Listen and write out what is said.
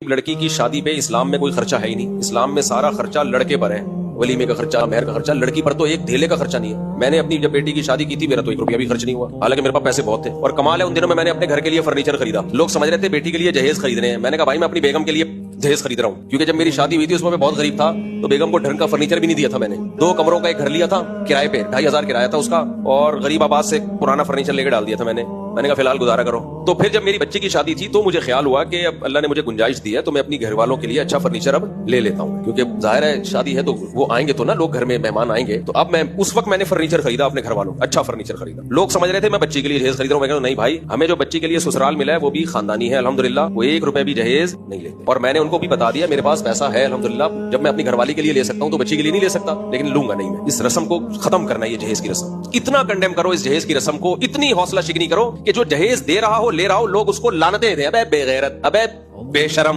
لڑکی کی شادی پہ اسلام میں کوئی خرچہ ہے ہی نہیں. اسلام میں سارا خرچہ لڑکے پر ہے. ولیمے کا خرچہ, مہر کا خرچہ, لڑکی پر تو ایک دھیلے کا خرچہ نہیں ہے. میں نے اپنی جب بیٹی کی شادی کی تھی میرا تو 1 روپیہ بھی خرچ نہیں ہوا, حالانکہ میرے پاس پیسے بہت تھے. اور کمال ہے ان دنوں میں نے اپنے گھر کے لیے فرنیچر خریدا. لوگ سمجھ رہے تھے بیٹی کے لیے جہیز خریدنے ہیں. میں نے کہا بھائی میں اپنی بیگم کے لیے جہیز خرید رہا ہوں, کیونکہ جب میری شادی ہوئی تھی اس میں بہت غریب تھا, تو بیگم کو ڈھنگ کا فرنیچر بھی نہیں دیا تھا. میں نے 2 کمروں کا ایک گھر لیا تھا کرائے پہ, 2500 کرایہ تھا اس کا, اور غریب آباد سے پرانا فرنیچر لے کے ڈال دیا تھا. میں نے کہا فی الحال گزارا کرو. تو پھر جب میری بچی کی شادی تھی تو مجھے خیال ہوا کہ اب اللہ نے مجھے گنجائش دی ہے تو میں اپنی گھر والوں کے لیے اچھا فرنیچر اب لے لیتا ہوں, کیونکہ ظاہر ہے شادی ہے تو وہ آئیں گے تو نا, لوگ گھر میں مہمان آئیں گے. تو اب میں اس وقت میں نے فرنیچر خریدا اپنے گھر والوں, اچھا فرنیچر خریدا. لوگ سمجھ رہے تھے میں بچی کے لیے جہیز خرید رہا ہوں. میں کہا نہیں بھائی, ہمیں جو بچی کے لیے سسرال ملا ہے وہ بھی خاندانی ہے الحمدللہ, وہ 1 روپے بھی جہیز نہیں لیتے. اور میں نے ان کو بھی بتا دیا میرے پاس پیسہ ہے الحمدللہ, جب میں اپنی گھر والی کے لیے لے سکتا ہوں تو بچی کے لیے نہیں لے سکتا, لیکن لوں گا نہیں. میں اس رسم کو ختم کرنا ہے, یہ جہیز کی رسم اتنا کنڈیم کرو, اس جہیز کی رسم کو اتنی حوصلہ شکنی کرو کہ جو جہیز دے رہا ہو لے رہا ہو لوگ اس کو لعنتیں دیں, ابے بے غیرت, ابے بے شرم.